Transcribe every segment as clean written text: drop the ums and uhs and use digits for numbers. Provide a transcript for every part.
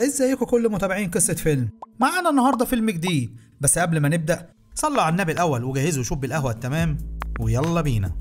ازيكم كل متابعين قصة فيلم؟ معانا النهاردة فيلم جديد، بس قبل ما نبدأ صلوا على النبي الأول وجهزوا شوب القهوة التمام ويلا بينا.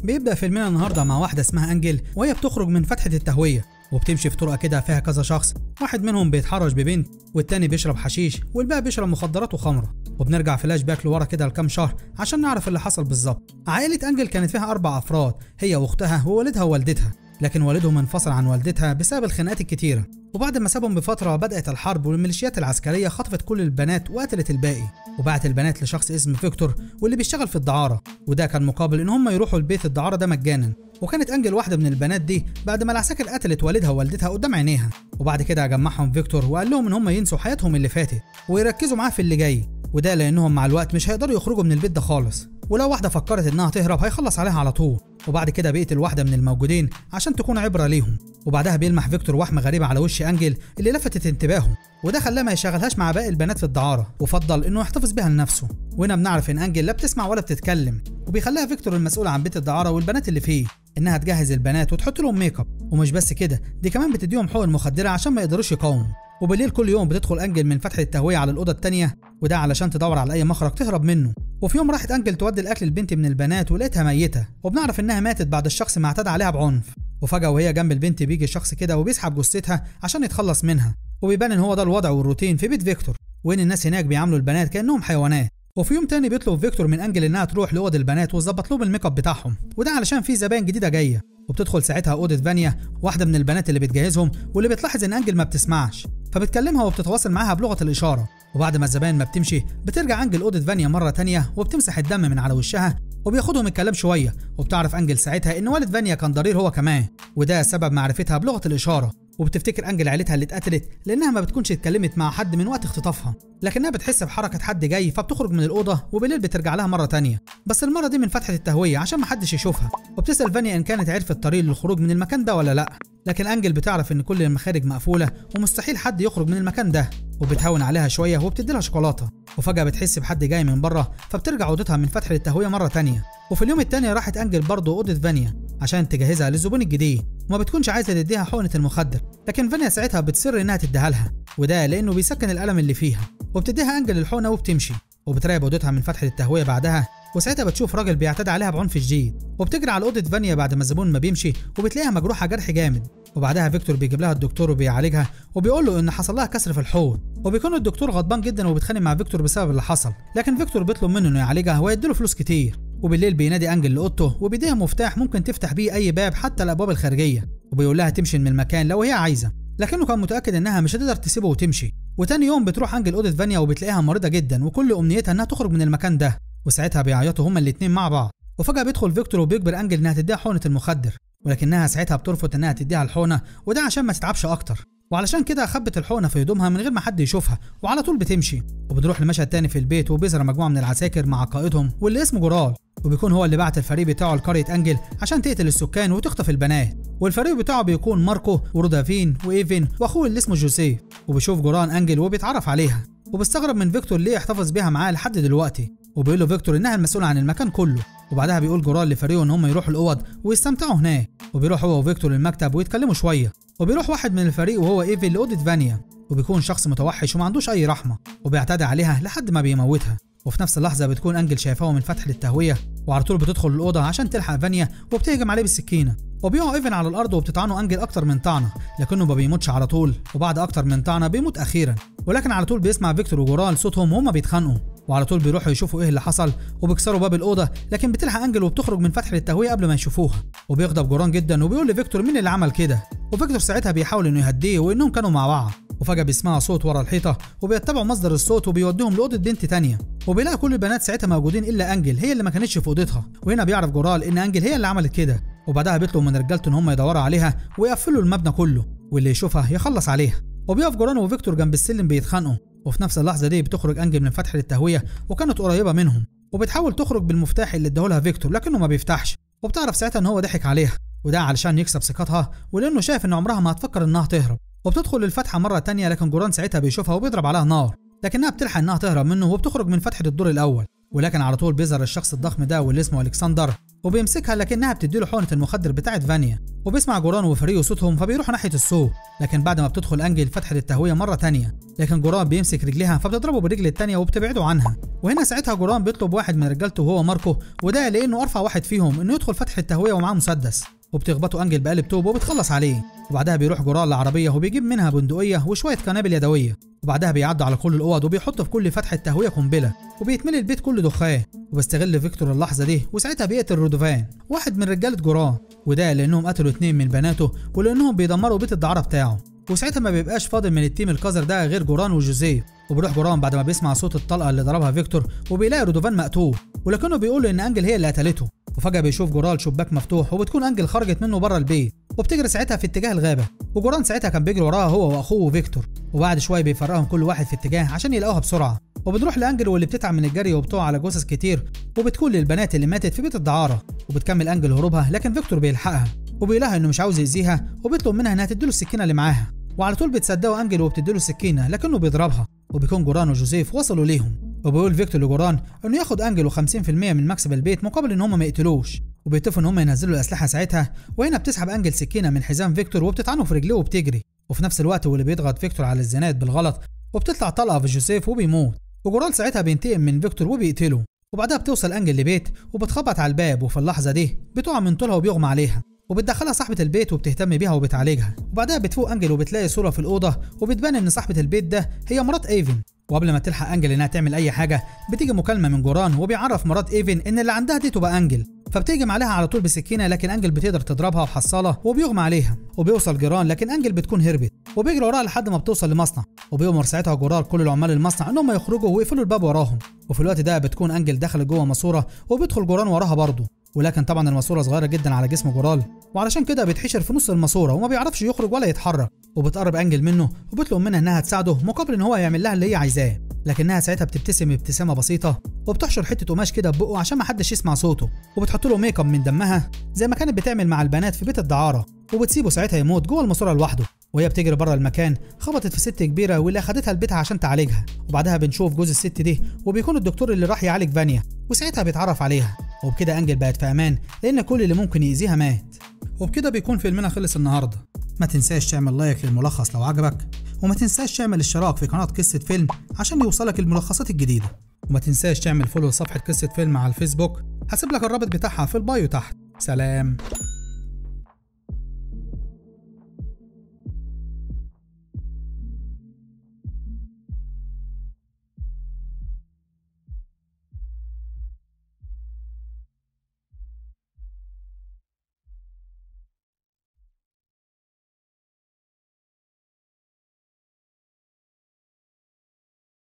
بيبدأ فيلمنا النهاردة مع واحدة اسمها أنجل وهي بتخرج من فتحة التهوية وبتمشي في طرقة كده فيها كذا شخص، واحد منهم بيتحرش ببنت والتاني بيشرب حشيش والباقي بيشرب مخدرات وخمرة. وبنرجع فلاش باك لورا كده لكام شهر عشان نعرف اللي حصل بالظبط. عائلة أنجل كانت فيها 4 أفراد، هي وأختها ووالدها ووالدتها، لكن والدهم انفصل عن والدتها بسبب الخناقات الكتيرة. وبعد ما سابهم بفترة بدأت الحرب والميليشيات العسكرية خطفت كل البنات وقتلت الباقي، وبعت البنات لشخص اسمه فيكتور واللي بيشتغل في الدعارة، وده كان مقابل ان هم يروحوا البيت الدعارة ده مجانا. وكانت أنجل واحدة من البنات دي بعد ما العساكر قتلت والدها ووالدتها قدام عينيها. وبعد كده جمعهم فيكتور وقال لهم ان هم ينسوا حياتهم اللي فاتت ويركزوا معاه في اللي جاي، وده لانهم مع الوقت مش هيقدروا يخرجوا من البيت ده خالص، ولو واحدة فكرت انها تهرب هيخلص عليها على طول. وبعد كده بيقتل واحدة من الموجودين عشان تكون عبرة ليهم. وبعدها بيلمح فيكتور وحمة غريبة على وش أنجل اللي لفتت انتباهه، وده خلاه ما يشغلهاش مع باقي البنات في الدعارة وفضل انه يحتفظ بيها لنفسه. وهنا بنعرف ان أنجل لا بتسمع ولا بتتكلم، وبيخليها فيكتور المسؤول عن بيت الدعارة والبنات اللي فيه انها تجهز البنات وتحط لهم ميك اب، ومش بس كده دي كمان بتديهم حقن مخدرة عشان ما يقدروش يقاوموا. وبالليل كل يوم بتدخل أنجل من فتحة التهوية على الأوضة التانية، وده علشان تدور على أي مخرج تهرب منه. وفي يوم راحت أنجل تودي الأكل لبنت من البنات ولقيتها ميتة، وبنعرف إنها ماتت بعد الشخص ما اعتدى عليها بعنف. وفجأة وهي جنب البنت بيجي شخص كده وبيسحب جثتها عشان يتخلص منها، وبيبان إن هو ده الوضع والروتين في بيت فيكتور، وإن الناس هناك بيعاملوا البنات كأنهم حيوانات. وفي يوم تاني بيطلب فيكتور من أنجل إنها تروح لأوض البنات وتظبط لهم الميك اب بتاعهم، وده علشان في زباين جديدة جاية. وبتدخل ساعتها أوضة فانيا واحدة من البنات اللي بتجهزهم، واللي بتلاحظ إن أنجل ما بتسمعش فبتكلمها وبتتواصل معاها بلغة الإشارة. وبعد ما الزباين ما بتمشي بترجع أنجل أوضة فانيا مرة تانية وبتمسح الدم من على وشها، وبياخدهم الكلام شوية. وبتعرف أنجل ساعتها إن والد فانيا كان ضرير هو كمان، وده سبب معرفتها بلغة الإشارة. وبتفتكر أنجل عيلتها اللي اتقتلت لأنها ما بتكونش اتكلمت مع حد من وقت اختطافها، لكنها بتحس بحركة حد جاي فبتخرج من الأوضة، وبالليل بترجع لها مرة تانية، بس المرة دي من فتحة التهوية عشان ما حدش يشوفها. وبتسأل فانيا إن كانت عرفت الطريق للخروج من المكان ده ولا لأ، لكن أنجل بتعرف إن كل المخارج مقفولة ومستحيل حد يخرج من المكان ده، وبتهون عليها شوية وبتدي لها شوكولاتة. وفجأة بتحس بحد جاي من بره فبترجع أوضتها من فتحة التهوية مرة تانية. وفي اليوم التاني راحت أنجل برضه أوضة فانيا عشان تجهزها للزبون الجديد، وما بتكونش عايزة تديها حقنة المخدر، لكن فانيا ساعتها بتصر إنها تديها لها، وده لأنه بيسكن الألم اللي فيها. وبتديها أنجل الحقنة وبتمشي، وبتراقب أوضتها من فتحة التهوية بعدها، وساعتها بتشوف راجل بيعتدي عليها بعنف شديد، وبتجري على أوضة فانيا بعد ما الزبون ما بيمشي وبتلاقيها مجروحة جرح جامد. وبعدها فيكتور بيجيب لها الدكتور وبيعالجها وبيقول له ان حصل لها كسر في الحوض، وبيكون الدكتور غضبان جدا وبيتخانق مع فيكتور بسبب اللي حصل، لكن فيكتور بيطلب منه انه يعالجها ويديله فلوس كتير. وبالليل بينادي أنجل لأوضته وبيديها مفتاح ممكن تفتح بيه اي باب حتى الابواب الخارجيه، وبيقول لها تمشي من المكان لو هي عايزه، لكنه كان متاكد انها مش هتقدر تسيبه وتمشي. وتاني يوم بتروح أنجل أوضة فانيا وبتلاقيها مريضه جدا وكل امنيتها انها تخرج من المكان ده، وساعتها بيعيطوا هما الاتنين مع بعض. وفجاه بيدخل فيكتور وبيجبر أنجل انها تديها حقنه المخدر، ولكنها ساعتها بترفض انها تديها الحقنه، وده عشان ما تتعبش اكتر، وعلشان كده خبت الحقنه في هدومها من غير ما حد يشوفها وعلى طول بتمشي. وبتروح لمشهد تاني في البيت وبيظهر مجموعه من العساكر مع قائدهم واللي اسمه جورال، وبيكون هو اللي بعت الفريق بتاعه لقريه أنجل عشان تقتل السكان وتخطف البنات. والفريق بتاعه بيكون ماركو ورودافين وايفن واخوه اللي اسمه جوزيف. وبيشوف جوران أنجل وبيتعرف عليها، وبيستغرب من فيكتور ليه يحتفظ بيها معاه لحد دلوقتي، وبيقول له فيكتور انها المسؤوله عن المكان كله. وبعدها بيقول جورال لفريقه ان هم يروحوا الاوض ويستمتعوا هناك، وبيروح هو وفيكتور المكتب ويتكلموا شويه. وبيروح واحد من الفريق وهو ايفن لاوضه فانيا، وبيكون شخص متوحش وما عندوش اي رحمه، وبيعتدي عليها لحد ما بيموتها. وفي نفس اللحظه بتكون أنجل شايفاه من فتح التهويه، وعلى طول بتدخل الاوضه عشان تلحق فانيا وبتهجم عليه بالسكينه، وبيقع ايفن على الارض وبتطعنه أنجل اكتر من طعنه، لكنه ما بيموتش على طول، وبعد اكتر من طعنه بيموت اخيرا. ولكن على طول بيسمع فيكتور وجورال صوتهم وهما بيتخانقوا، وعلى طول بيروحوا يشوفوا ايه اللي حصل وبيكسروا باب الاوضه، لكن بتلحق أنجل وبتخرج من فتح التهويه قبل ما يشوفوها. وبيغضب جوران جدا وبيقول لفيكتور مين اللي عمل كده، وفيكتور ساعتها بيحاول انه يهديه وانهم كانوا مع بعض. وفجاه بيسمعوا صوت ورا الحيطه وبيتبعوا مصدر الصوت وبيوديهم لاوضه بنت تانية، وبيلاقي كل البنات ساعتها موجودين الا أنجل هي اللي ما كانتش في اوضتها. وهنا بيعرف جورال ان أنجل هي اللي عملت كده، وبعدها بيطلب من رجالته ان هم يدوروا عليها ويقفلوا المبنى كله، واللي يشوفها يخلص عليها. وبيقف جوران وفيكتور جنب السلم بيتخانقوا، وفي نفس اللحظه دي بتخرج أنجل من فتحه التهويه وكانت قريبه منهم، وبتحاول تخرج بالمفتاح اللي اداهولها فيكتور لكنه ما بيفتحش. وبتعرف ساعتها ان هو ضحك عليها، وده علشان يكسب ثقتها ولانه شايف ان عمرها ما هتفكر انها تهرب. وبتدخل الفتحه مره تانية، لكن جوران ساعتها بيشوفها وبيضرب عليها نار، لكنها بتلحق انها تهرب منه وبتخرج من فتحه الدور الاول. ولكن على طول بيظهر الشخص الضخم ده واللي اسمه الكسندر وبيمسكها، لكنها بتديله حقنه المخدر بتاعت فانيا، وبيسمع جوران وفريقه صوتهم فبيروحوا ناحيه الصوت، لكن بعد ما بتدخل انجل فتحت التهويه مره تانية، لكن جوران بيمسك رجليها فبتضربه بالرجل التانية وبتبعده عنها. وهنا ساعتها جوران بيطلب واحد من رجالته وهو ماركو، وده لانه ارفع واحد فيهم انه يدخل فتح التهويه ومعاه مسدس، وبتخبطه انجل بقلب توب وبتخلص عليه. وبعدها بيروح جوران لعربيه وبيجيب منها بندقيه وشويه قنابل يدويه، وبعدها بيعدي على كل الاوض وبيحط في كل فتحه تهويه قنبله، وبيتملي البيت كله دخان. وبيستغل فيكتور اللحظه دي وساعتها بيقتل رودوفان واحد من رجاله جوران، وده لانهم قتلوا 2 من بناته ولانهم بيدمروا بيت الدعاره بتاعه. وساعتها ما بيبقاش فاضل من التيم القذر ده غير جوران وجوزيه. وبيروح جوران بعد ما بيسمع صوت الطلقه اللي ضربها فيكتور وبيلاقي رودوفان مقتول، ولكنه بيقول ان انجل هي اللي قتلته. وفجاه بيشوف جوران شباك مفتوح وبتكون انجل خرجت منه بره البيت وبتجري ساعتها في اتجاه الغابه، وجوران ساعتها كان بيجري وراها هو واخوه فيكتور. وبعد شويه بيفرقهم كل واحد في اتجاه عشان يلاقوها بسرعه، وبتروح لانجل واللي بتتعب من الجري وبتقع على جثث كتير، وبتكون للبنات اللي ماتت في بيت الدعاره. وبتكمل انجل هروبها، لكن فيكتور بيلحقها وبيلاقيها انه مش عاوز يأذيها، وبيطلب منها انها تديله السكينه اللي معاها، وعلى طول بتصدقه انجل وبتديله السكينه، لكنه بيضربها. وبيكون جوران وجوزيف وصلوا ليهم، وبيقول فيكتور لجوران انه ياخد انجل و50% من مكسب البيت مقابل ان هم ما يقتلوش، وبيتفقوا ان هم ينزلوا الاسلحه ساعتها. وهنا بتسحب انجل سكينه من حزام فيكتور وبتطعنه في رجليه وبتجري، وفي نفس الوقت واللي بيضغط فيكتور على الزناد بالغلط وبتطلع طلقه في جوزيف وبيموت. وجوران ساعتها بينتقم من فيكتور وبيقتله. وبعدها بتوصل انجل لبيت وبتخبط على الباب، وفي اللحظه دي بتقع من طولها وبيغمى عليها، وبتدخلها صاحبه البيت وبتهتم بيها وبتعالجها. وبعدها بتفوق انجل وبتلاقي صوره في الاوضه وبتبان ان صاحبه البيت ده هي مرات ايفن. وقبل ما تلحق انجل انها تعمل اي حاجه بتيجي مكالمه من جوران وبيعرف مرات ايفن ان اللي عندها دي تبقى انجل، فبتهجم عليها على طول بسكينه، لكن انجل بتقدر تضربها وحصاله وبيغمى عليها. وبيوصل جيران لكن انجل بتكون هربت، وبيجري وراها لحد ما بتوصل لمصنع، وبيأمر ساعتها جوران كل العمال المصنع انهم يخرجوا ويقفلوا الباب وراهم. وفي الوقت ده بتكون انجل دخلت جوه ماسوره وبيدخل جوران وراها برضه، ولكن طبعا الماسوره صغيره جدا على جسم جورال، وعلشان كده بيتحشر في نص الماسوره وما بيعرفش يخرج ولا يتحرك. وبتقرب انجل منه وبتطلب منها انها تساعده مقابل ان هو يعمل لها اللي هي عايزاه، لكنها ساعتها بتبتسم ابتسامه بسيطه وبتحشر حته قماش كده ببقه عشان ما حدش يسمع صوته، وبتحط له ميك اب من دمها زي ما كانت بتعمل مع البنات في بيت الدعاره، وبتسيبه ساعتها يموت جوه الماسوره لوحده. وهي بتجري بره المكان خبطت في ست كبيره واللي اخدتها لبيتها عشان تعالجها. وبعدها بنشوف جوز الست دي وبيكون الدكتور اللي راح يعالج فانيا، وساعتها بيتعرف عليها. وبكده انجل بقت في امان لان كل اللي ممكن يأذيها مات. وبكده بيكون فيلمنا خلص النهارده. ما تنساش تعمل لايك للملخص لو عجبك، وما تنساش تعمل اشتراك في قناه قصه فيلم عشان يوصلك الملخصات الجديده، وما تنساش تعمل فولو لصفحه قصه فيلم على الفيسبوك، هسيب لك الرابط بتاعها في البايو تحت. سلام.